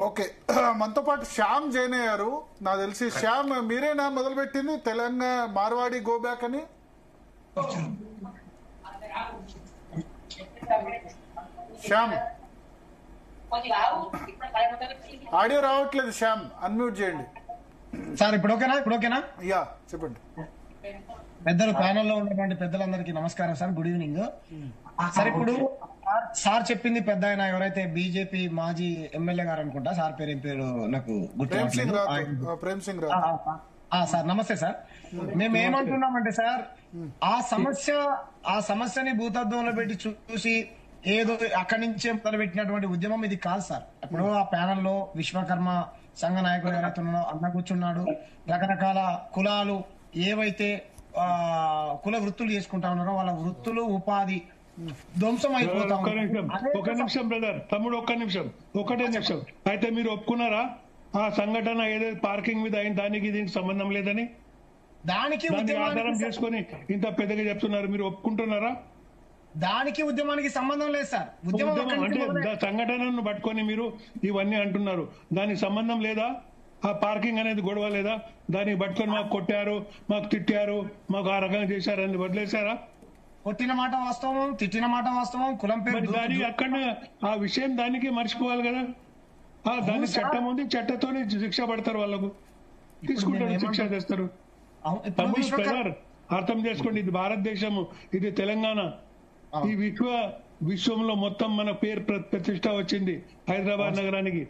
Okay మనతో పాటు శ్యామ్ జైన్ అయ్యారు. నాకు తెలిసి శ్యామ్ మీరేనా మొదలుపెట్టింది తెలంగాణ మార్వాడి గో బ్యాక్ అని? శ్యామ్ ఆడియో రావట్లేదు, శ్యామ్ అన్మ్యూట్ చేయండి సార్. ఇప్పుడు ఓకేనా? యా చెప్పండి. పెద్దలు ప్యానెల్లో ఉన్నటువంటి పెద్దలందరికీ నమస్కారం సార్, గుడ్ ఈవినింగ్ సార్. ఇప్పుడు సార్ చెప్పింది పెద్ద ఆయన ఎవరైతే బీజేపీ మాజీ ఎమ్మెల్యే గారు అనుకుంటా, సార్ పేరు ఏం పేరు నాకు ప్రేమ్ సింగ్ సార్. నమస్తే సార్. మేము ఏమంటున్నామంటే సార్, ఆ సమస్యని భూతత్వంలో పెట్టి చూసి ఏదో అక్కడి నుంచే మొదలుపెట్టినటువంటి ఉద్యమం ఇది కాదు సార్. ఇప్పుడు ఆ ప్యానెల్లో విశ్వకర్మ సంఘ నాయకుడు ఎవరైతే ఉన్నాడో అన్న కూర్చున్నాడు. రకరకాల కులాలు ఏవైతే కుల వృత్తులు చేసుకుంటా ఉన్నారో వాళ్ళ వృత్తులు ఉపాధి ధ్వంసం అయిపోతా. ఒక నిమిషం బ్రదర్, తమ్ముడు ఒకటే నిమిషం. అయితే మీరు ఒప్పుకున్నారా ఆ సంఘటన ఏదైతే పార్కింగ్ మీద అయిన దానికి దీనికి సంబంధం లేదని? దానికి ఆధారం చేసుకుని ఇంత పెద్దగా చెప్తున్నారు, మీరు ఒప్పుకుంటున్నారా? దానికి ఉద్యమానికి సంబంధం లేదు సార్. అంటే సంఘటనను పట్టుకొని మీరు ఇవన్నీ అంటున్నారు, దానికి సంబంధం లేదా? ఆ పార్కింగ్ అనేది గొడవ లేదా? దానికి పట్టుకొని మాకు కొట్టారు, మాకు తిట్టారు, మాకు ఆ రకంగా చేశారని వదిలేశారా? కొట్టిన మాట వాస్తవం, తిట్టిన మాట వాస్తవం, కులం పేరు దానికి అక్కడ ఆ విషయం దానికి మర్చిపోవాలి కదా. దానికి చట్టం ఉంది, చట్టంతోనే శిక్ష పడతారు, వాళ్ళకు తీసుకుంటారు, శిక్ష చేస్తారు. అర్థం చేసుకోండి, ఇది భారతదేశము, ఇది తెలంగాణ. ఈ విశ్వంలో మొత్తం మన పేరు ప్రతిష్ట వచ్చింది హైదరాబాద్ నగరానికి.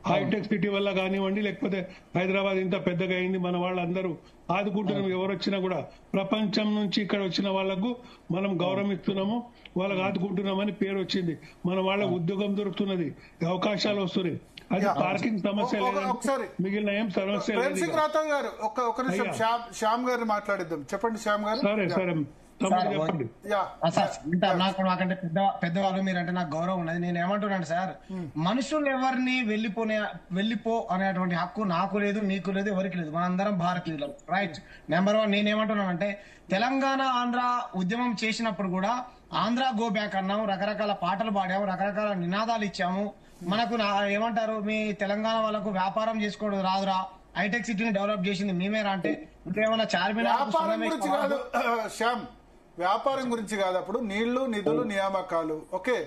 హైటెక్ సిటీ వల్ల కానివ్వండి, లేకపోతే హైదరాబాద్ ఇంత పెద్దగా అయింది. మన వాళ్ళందరూ ఆదుకుంటున్నాం, ఎవరు వచ్చినా కూడా ప్రపంచం నుంచి ఇక్కడ వచ్చిన వాళ్లకు మనం గౌరవం ఇస్తున్నాము, వాళ్ళకి ఆదుకుంటున్నామని పేరు వచ్చింది. మన వాళ్ళకు ఉద్యోగం దొరుకుతున్నది, అవకాశాలు వస్తున్నాయి. అది పార్కింగ్ సమస్య లేదు, మిగిలిన ఏం సమస్య లేదు. ఒక నిమిషం శ్యామ్ గారిని మాట్లాడిద్దాం. చెప్పండి శ్యామ్ గారు. సరే సరే నాకంటే పెద్దవాళ్ళు మీరంటే నాకు గౌరవం ఉన్నది. నేను ఏమంటున్నాను సార్, మనుషులు ఎవరిని వెళ్ళిపో అనేటువంటి హక్కు నాకు లేదు, నీకు లేదు, ఎవరికి లేదు. మనందరం భారతీయులం, రైట్. నెంబర్ 1 నేనేమంటున్నానంటే, తెలంగాణ ఆంధ్ర ఉద్యమం చేసినప్పుడు కూడా ఆంధ్ర గో బ్యాక్ అన్నాం, రకరకాల పాటలు పాడాము, రకరకాల నినాదాలు ఇచ్చాము. మనకు ఏమంటారు, మీ తెలంగాణ వాళ్ళకు వ్యాపారం చేసుకోవడం రాదురా, హైటెక్ సిటీని డెవలప్ చేసింది మేమేరా అంటే ఇంకేమన్నా శ్యామ్ వ్యాపారం గురించి కాదు, అప్పుడు నీళ్లు నిధులు నియామకాలు. ఓకే,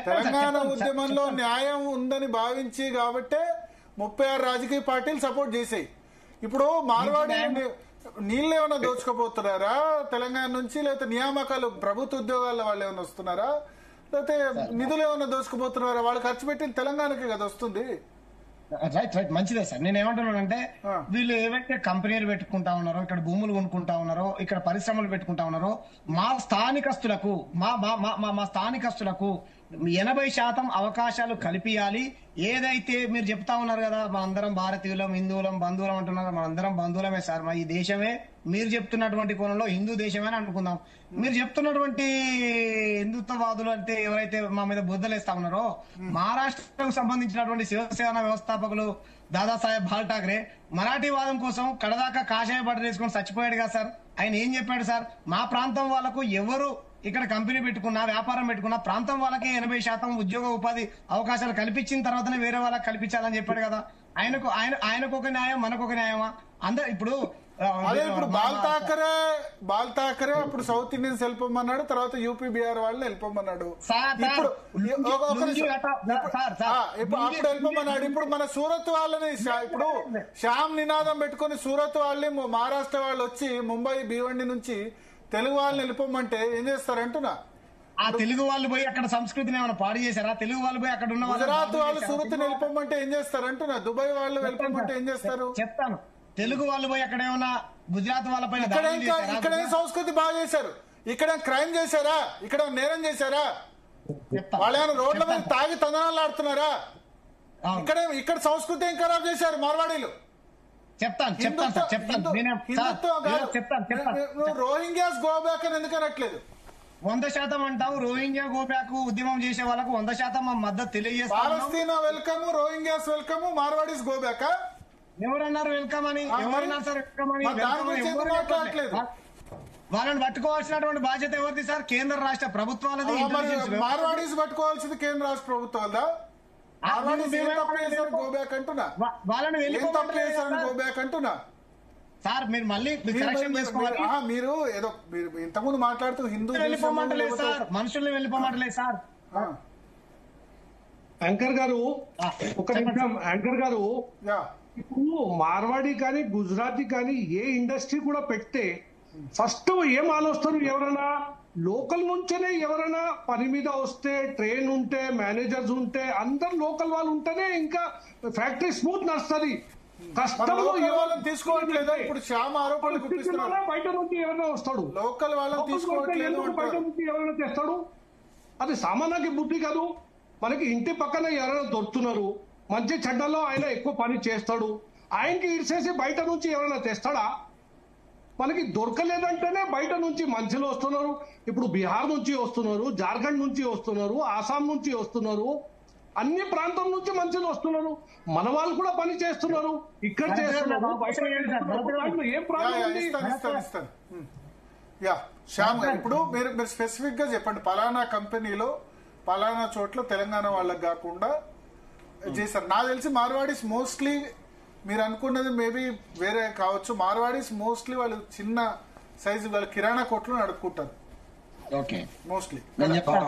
తెలంగాణ ఉద్యమంలో న్యాయం ఉందని భావించి కాబట్టే 36 రాజకీయ పార్టీలు సపోర్ట్ చేసాయి. ఇప్పుడు మార్వాడి నీళ్ళు ఏమైనా దోచుకోపోతున్నారా తెలంగాణ నుంచి, లేకపోతే నియామకాలు ప్రభుత్వ ఉద్యోగాల వాళ్ళు ఏమైనా వస్తున్నారా, లేకపోతే నిధులు ఏమైనా దోచుకుపోతున్నారా? వాళ్ళు ఖర్చు పెట్టిన తెలంగాణకి కదా వస్తుంది. రైట్ మంచిదే సార్. నేను ఏమంటున్నానంటే, వీళ్ళు ఏవైతే కంపెనీలు పెట్టుకుంటా ఉన్నారో, ఇక్కడ భూములు కొనుక్కుంటా ఉన్నారో, ఇక్కడ పరిశ్రమలు పెట్టుకుంటా ఉన్నారో, మా స్థానికస్తులకు 80% అవకాశాలు కల్పియాలి. ఏదైతే మీరు చెప్తా ఉన్నారు కదా, మనందరం భారతీయులం, హిందువులం, బంధువులం అంటున్నారు. మనందరం బంధువులమే సార్. ఈ దేశమే మీరు చెప్తున్నటువంటి కోణంలో హిందూ దేశమే అని అనుకుందాం. మీరు చెప్తున్నటువంటి హిందుత్వవాదులు అంటే ఎవరైతే మా మీద బుద్ధలేస్తా ఉన్నారో, మహారాష్ట్రకు సంబంధించినటువంటి శివసేన వ్యవస్థాపకులు దాదాసాహెబ్ బాల్ఠాక్రే మరాఠీ వాదం కోసం కడదాకా కాషాయ బట్టలు వేసుకొని చచ్చిపోయాడు కదా సార్. ఆయన ఏం చెప్పాడు సార్, మా ప్రాంతం వాళ్ళకు ఎవరు ఇక్కడ కంపెనీ పెట్టుకున్నా, వ్యాపారం పెట్టుకున్నా, ప్రాంతం వాళ్ళకి 80% ఉద్యోగ ఉపాధి అవకాశాలు కల్పించిన తర్వాతనే వేరే వాళ్ళకి కల్పించాలని చెప్పాడు కదా. ఆయనకు ఒక న్యాయం, మనకు ఒక న్యాయమా? అందరు ఇప్పుడు అదే ఇప్పుడు బాల్ ఠాకరే అప్పుడు సౌత్ ఇండియన్స్ వెళ్ళిపోమన్నాడు, తర్వాత యూపీ బీహార్ వాళ్ళని వెళ్ళిపోమన్నాడు. అప్పుడు వెళ్ళిపోమన్నాడు. ఇప్పుడు మన సూరత్ వాళ్ళని, ఇప్పుడు శ్యామ్ నినాదం పెట్టుకుని సూరత్ వాళ్ళని, మహారాష్ట్ర వాళ్ళు వచ్చి ముంబై భీవండి నుంచి తెలుగు వాళ్ళని వెళ్ళిపోమంటే ఏం చేస్తారంటున్నా? ఆ తెలుగు వాళ్ళు పోయి అక్కడ సంస్కృతిని ఏమైనా పాడు చేశారా? తెలుగు వాళ్ళు పోయి అక్కడ ఉన్న గుజరాత్ వాళ్ళు సూరత్ వెళ్ళిపోమంటే ఏం చేస్తారంటున్నా? దుబాయ్ వాళ్ళు వెళ్ళిపోమంటే ఏం చేస్తారు? చెప్తాను. తెలుగు వాళ్ళు పోయి అక్కడ ఏమన్నా గుజరాత్ వాళ్ళ పైన ఇక్కడ సంస్కృతి బాగా చేశారు, ఇక్కడ క్రైమ్ చేశారా, ఇక్కడ నేరం చేశారా? వాళ్ళు ఏమైనా రోడ్ల మీద తాగి తందనాలు ఆడుతున్నారా? ఇక్కడ సంస్కృతి ఏం ఖరాబ్ చేశారు మార్వాడీలు? రోహింగ్యాస్ గో బ్యాక్ అని ఎందుకు అనట్లేదు? 100% అంటావు. రోహింగ్యా గో బ్యాక్ ఉద్యమం చేసే వాళ్ళకు 100% మా మద్దతు తెలియజేస్తాం. పాలస్తీనా welcome, Rohingyas welcome, Marwaris go back. ఎవరన్నారు వెల్కమ్ అని? ఎవరన్నారు సార్ వెల్కమ్ అని? వాళ్ళని పట్టుకోవాల్సినటువంటి బాధ్యత ఎవరిది సార్? కేంద్ర రాష్ట్ర ప్రభుత్వాలది. మార్వాడీస్ పట్టుకోవాల్సింది కేంద్ర రాష్ట్ర ప్రభుత్వాలదా? మార్వాడీస్ ఏం తప్పు చేశారు గో బ్యాక్ అంటున్నా, వాళ్ళని ఏం తప్పు చేశారు గో బ్యాక్ అంటున్నా సార్. మీరు మళ్ళీ కరెక్షన్ చేసుకోవాలి. మీరు ఏదో మీరు ఇంతకుముందు మాట్లాడుతూ హిందూ వెళ్ళిపోమంటలేదు సార్, మనుషుల్ని వెళ్ళిపోమంటలేదు సార్. యాంకర్ గారు ఒక నిమిషం, యాంకర్ గారు యా ఇప్పుడు మార్వాడి కానీ గుజరాతీ కానీ ఏ ఇండస్ట్రీ కూడా పెడితే ఫస్ట్ ఏం ఆలోస్తారు, ఎవరైనా లోకల్ నుంచేనే ఎవరైనా పని మీద వస్తే, ట్రైన్ ఉంటే, మేనేజర్స్ ఉంటే, అందరు లోకల్ వాళ్ళు ఉంటేనే ఇంకా ఫ్యాక్టరీ స్మూత్ నడుస్తుంది. వాళ్ళని తీసుకోవట్లేదు. ఇప్పుడు శ్యామ ఆరోపణలు గుప్పిస్తున్నారు, బయట నుంచి ఎవరైనా వస్తాడు, లోకల్ వాళ్ళని తీసుకోవట్లేదు, బయట నుంచి ఎవరైనా చేస్తాడు. అది సామాన్యకి బుద్ధి కాదు. మనకి ఇంటి పక్కన ఎవరైనా దొరుకుతున్నారు, మంచి చెడ్డలో ఆయన ఎక్కువ పని చేస్తాడు, ఆయనకి ఇడిసేసి బయట నుంచి ఎవరైనా తెస్తాడా? మనకి దొరకలేదంటేనే బయట నుంచి మనుషులు వస్తున్నారు. ఇప్పుడు బీహార్ నుంచి వస్తున్నారు, జార్ఖండ్ నుంచి వస్తున్నారు, ఆసాం నుంచి వస్తున్నారు, అన్ని ప్రాంతం నుంచి మనుషులు వస్తున్నారు. మన వాళ్ళు కూడా పని చేస్తున్నారు, ఇక్కడ చేస్తున్నారు, ఏం ప్రాబ్లం ఉంది? యా శ్యామ్ గారు, ఇప్పుడు మీరు స్పెసిఫిక్ గా చెప్పండి, పలానా కంపెనీలో పలానా చోట్ల తెలంగాణ వాళ్ళకి కాకుండా చేశారు. నాకు తెలిసి మార్వాడీస్ మోస్ట్లీ మీరు అనుకున్నది మేబీ వేరే కావచ్చు. మార్వాడీస్ మోస్ట్లీ వాళ్ళు చిన్న సైజు వాళ్ళ కిరాణా కొట్లు నడుపుకుంటారు మోస్ట్లీ. చెప్పండి.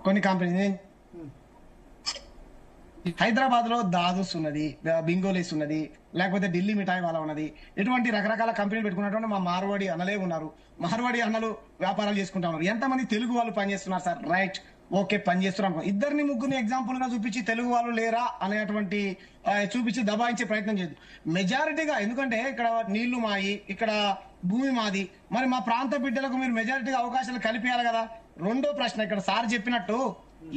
కొన్ని కంపెనీ హైదరాబాద్ లో దాదూస్ ఉన్నది, బింగోలీస్ ఉన్నది, లేకపోతే ఢిల్లీ మిఠాయి వాళ్ళ ఉన్నది, ఇటువంటి రకరకాల కంపెనీలు పెట్టుకున్నటువంటి మా మార్వాడి అన్నలే ఉన్నారు. మార్వాడి అన్నలు వ్యాపారాలు చేసుకుంటా ఉన్నారు. ఎంతమంది తెలుగు వాళ్ళు పనిచేస్తున్నారు సార్? రైట్, ఓకే, పనిచేస్తున్నారు. ఇద్దరిని ముగ్గురిని ఎగ్జాంపుల్ గా చూపించి తెలుగు వాళ్ళు లేరా అనేటువంటి చూపించి దబాయించే ప్రయత్నం చేయదు. మెజారిటీగా, ఎందుకంటే ఇక్కడ నీళ్లు మాయి, ఇక్కడ భూమి మాది, మరి మా ప్రాంత బిడ్డలకు మీరు మెజారిటీగా అవకాశాలు కల్పించాలి కదా. రెండో ప్రశ్న, ఇక్కడ సార్ చెప్పినట్టు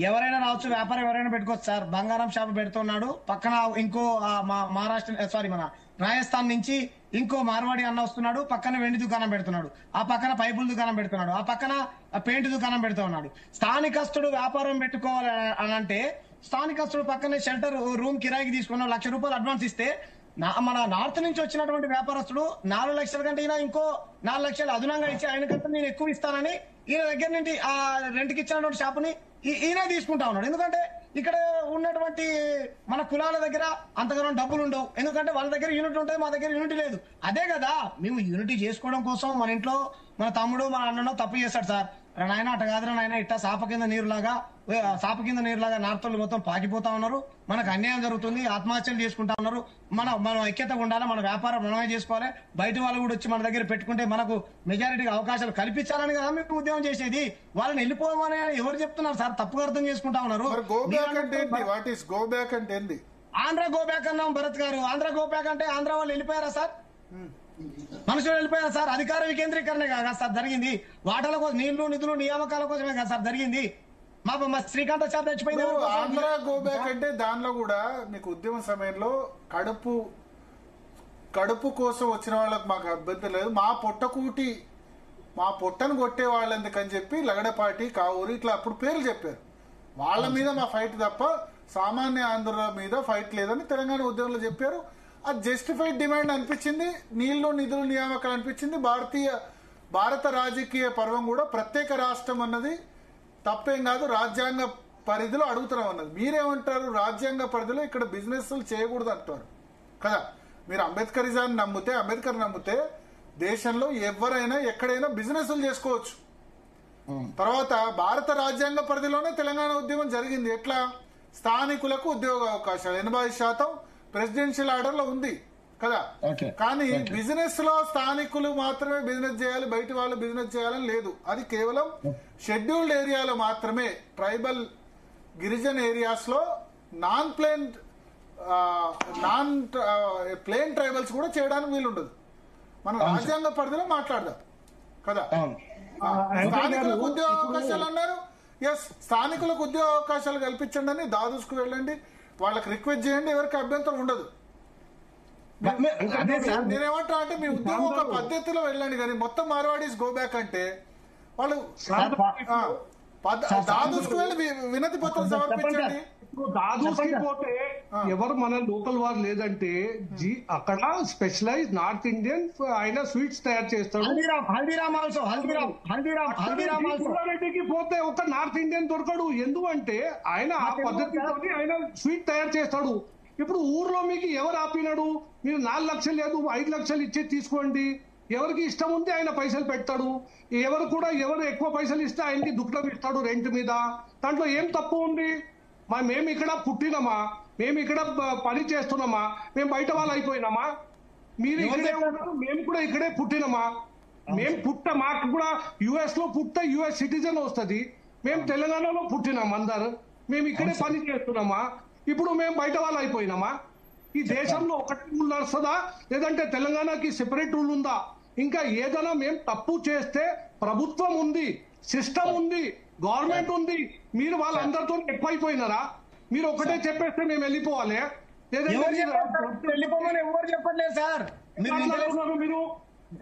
ఎవరైనా రావచ్చు, వ్యాపారం ఎవరైనా పెట్టుకోవచ్చు సార్. బంగారం షాప్ పెడుతున్నాడు, పక్కన ఇంకో మహారాష్ట్ర మన రాజస్థాన్ నుంచి ఇంకో మార్వాడి అన్న వస్తున్నాడు, పక్కన వెండి దుకాణం పెడుతున్నాడు, ఆ పక్కన పైపుల దుకాణం పెడుతున్నాడు, ఆ పక్కన పెయింట్ దుకాణం పెడుతూ ఉన్నాడు. స్థానికస్తుడు వ్యాపారం పెట్టుకోవాలి అని అంటే స్థానికస్తుడు పక్కనే షెల్టర్ రూమ్ కిరాయికి తీసుకున్న ₹1,00,000 అడ్వాన్స్ ఇస్తే మన నార్త్ నుంచి వచ్చినటువంటి వ్యాపారస్తుడు 4 లక్షల కంటే ఈయన ఇంకో 4 లక్షలు అదనంగా ఇచ్చి ఆయనకంటే నేను ఎక్కువ ఇస్తానని ఈయన దగ్గర నుండి ఆ రెంట్కి ఇచ్చినటువంటి షాపుని ఈయన తీసుకుంటా ఉన్నాడు. ఎందుకంటే ఇక్కడ ఉన్నటువంటి మన కులాల దగ్గర అంతగానో డబ్బులు ఉండవు, ఎందుకంటే వాళ్ళ దగ్గర యూనిట్ ఉంటుంది, మా దగ్గర యూనిట్ లేదు. అదే కదా, మేము యూనిటీ చేసుకోవడం కోసం మన ఇంట్లో మన తమ్ముడు మన అన్ననో తప్పు చేస్తాడు సార్, నాయన అట కాదురా నాయన, ఇట్లా సాప కింద నీరులాగా నార్తలు మొత్తం పాకిపోతా ఉన్నారు, మనకు అన్యాయం జరుగుతుంది, ఆత్మహత్యలు చేసుకుంటా ఉన్నారు, మనం ఐక్యతగా ఉండాలి, మన వ్యాపారం మనమే చేసుకోవాలి, బయట వాళ్ళు కూడా వచ్చి మన దగ్గర పెట్టుకుంటే మనకు మెజారిటీగా అవకాశాలు కల్పించాలని కదా మేము ఉద్యమం చేసేది. వాళ్ళని వెళ్ళిపోమని ఎవరు చెప్తున్నారు సార్? తప్పుగా అర్థం చేసుకుంటా ఉన్నారు. ఆంధ్ర గో బ్యాక్ అన్నాం భరత్ గారు. ఆంధ్ర గో బ్యాక్ అంటే ఆంధ్ర వాళ్ళు వెళ్ళిపోయారా సార్? మనుషులు వెళ్ళిపోయారు సార్. అధికార వికేంద్రీకరణ కదా సార్ జరిగింది. వాటాల కోసం, నీళ్లు నిధులు నియామకాల కోసమే కదా సార్ జరిగింది. మా శ్రీకాంతాచారి తెచ్చిపోయింది. ఆంధ్ర గో బ్యాక్ అంటే దానిలో కూడా మీకు ఉద్యమ సమయంలో కడుపు కోసం వచ్చిన వాళ్ళకి మాకు అభ్యంతరం లేదు, మా పొట్టను కొట్టే వాళ్ళు ఎందుకని చెప్పి లగడపాటి, కావూరు ఇట్లా అప్పుడు పేర్లు చెప్పారు. వాళ్ళ మీద మా ఫైట్ తప్ప సామాన్య ఆంధ్ర మీద ఫైట్ లేదని తెలంగాణ ఉద్యమంలో చెప్పారు. అది జస్టిఫైడ్ డిమాండ్ అనిపించింది, నీళ్లు నిధులు నియామకాలు అనిపించింది. భారత రాజకీయ పర్వం కూడా ప్రత్యేక రాష్ట్రం అన్నది తప్పేం కాదు, రాజ్యాంగ పరిధిలో అడుగుతున్నాం అన్నది. మీరేమంటారు? రాజ్యాంగ పరిధిలో ఇక్కడ బిజినెస్ చేయకూడదు అంటారు కదా. మీరు అంబేద్కర్ నమ్మితే దేశంలో ఎవరైనా ఎక్కడైనా బిజినెస్లు చేసుకోవచ్చు. తర్వాత భారత రాజ్యాంగ పరిధిలోనే తెలంగాణ ఉద్యమం జరిగింది. ఎట్లా? స్థానికులకు ఉద్యోగ అవకాశాలు 80% ప్రెసిడెన్షియల్ ఆర్డర్ లో ఉంది కదా. కానీ బిజినెస్ లో స్థానికులు మాత్రమే బిజినెస్ చేయాలి, బయట వాళ్ళు బిజినెస్ చేయాలని లేదు. అది కేవలం షెడ్యూల్డ్ ఏరియాలో మాత్రమే, ట్రైబల్ గిరిజన ఏరియాస్ లో నాన్ ప్లేన్ ట్రైబల్స్ కూడా చేయడానికి వీలుండదు. మనం రాజ్యాంగ పరిధిలో మాట్లాడదాం కదా. స్థానికులకు ఉద్యోగ అవకాశాలు అన్నారు. ఎస్, స్థానికులకు ఉద్యోగ అవకాశాలు కల్పించండి అని దాదూసుకు వెళ్ళండి, వాళ్ళకి రిక్వెస్ట్ చేయండి, ఎవరికి అభ్యంతరం ఉండదు. నేనేమంటా అంటే మీ ఉద్యోగం ఒక పద్ధతిలో వెళ్ళండి, కానీ మొత్తం మార్వాడీస్ గో బ్యాక్ అంటే వాళ్ళు దాదూసుకు వెళ్ళి వినతి పత్రం సమర్పించండి. దాదూస్కి పోతే ఎవరు మన లోకల్ వారు లేదంటే అక్కడ స్పెషలైజ్ నార్త్ ఇండియన్ ఆయన స్వీట్స్ తయారు చేస్తాడు. హల్దీరామ్ ఆల్సో హల్దీరామ్ ఆల్సో రెడ్డికి పోతే ఒక నార్త్ ఇండియన్ దొరకడు. ఎందుకంటే ఆయన ఆ పద్ధతితో ఆయన స్వీట్ తయారు చేస్తాడు. ఇప్పుడు ఊర్లో మీకు ఎవరు ఆపినాడు? మీరు 4 లక్షలు లేదు 5 లక్షలు ఇచ్చి తీసుకోండి. ఎవరికి ఇష్టం ఉంది ఆయన పైసలు పెడతాడు. ఎవరు ఎక్కువ పైసలు ఇస్తే ఆయనకి దుఃఖం ఇస్తాడు రెంట్ మీద. దాంట్లో ఏం తప్పు ఉంది? మేము ఇక్కడ పుట్టినామా? మేము ఇక్కడ పని చేస్తున్నామా? మేము బయట వాళ్ళు అయిపోయినామా? మీరు ఇక్కడే ఉన్నారు, మేము కూడా ఇక్కడే పుట్టినామా? మాకు కూడా యుఎస్ లో యుఎస్ సిటిజన్ వస్తుంది. మేము తెలంగాణలో పుట్టినాం అందరు. మేము ఇక్కడే పని చేస్తున్నామా? ఇప్పుడు మేము బయట వాళ్ళు అయిపోయినామా? ఈ దేశంలో ఒకటి రూల్ నడుస్తుందా? లేదంటే తెలంగాణకి సెపరేట్ రూల్ ఉందా? ఇంకా ఏదైనా మేము తప్పు చేస్తే ప్రభుత్వం ఉంది, సిస్టమ్ ఉంది, గవర్నమెంట్ ఉంది. మీరు వాళ్ళందరితో ఎక్కువైపోయినారా? మీరు ఒకటే చెప్పేస్తే మేము వెళ్ళిపోవాలి? వెళ్ళిపోమని ఎవరు చెప్పట్లేదు సార్. మీరు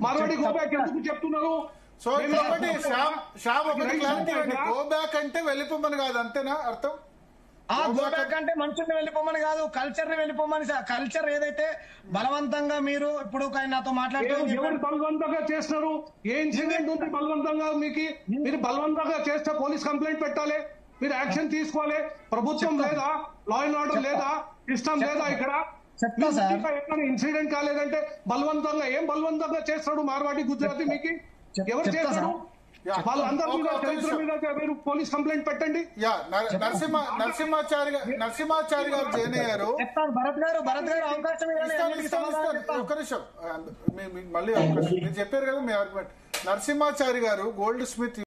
మరొకటి గో బ్యాక్ ఎందుకు చెప్తున్నారు? సో కాబట్టి శ్యామ్ ఒకటి క్లారిటీ అండి. గో బ్యాక్ అంటే వెళ్ళిపోమని కాదు, అంతేనా అర్థం? గో బ్యాక్ అంటే మనుషుల్ని వెళ్ళిపోమని కాదు, కల్చర్ ని వెళ్ళిపోమని. కల్చర్ ఏదైతే బలవంతంగా మీరు ఇప్పుడు నాతో మాట్లాడుతూ ఎవరు బలవంతంగా చేస్తారు? ఏ ఇన్సిడెంట్ ఉంది బలవంతంగా? మీరు బలవంతంగా చేస్తే పోలీస్ కంప్లైంట్ పెట్టాలి, మీరు యాక్షన్ తీసుకోవాలి. ప్రభుత్వం లేదా, లా అండ్ ఆర్డర్ లేదా, సిస్టమ్ లేదా ఇక్కడ? ఇన్సిడెంట్ కాలేదంటే బలవంతంగా చేస్తాడు మార్వాడి గుజరాతీ? మీకు ఎవరు చేస్తాడు? వాళ్ళందరూ మీరు పోలీస్ కంప్లైంట్ పెట్టండి. నరసింహాచారి గారు జాయిన్ అయ్యారు. భరత్ గారు అవకాశం ఒక్క నిమిషం, మళ్ళీ అవకాశం. మీరు చెప్పారు కదా మీ ఆర్గ్యుమెంట్. నరసింహాచారి గారు గోల్డ్ స్మిత్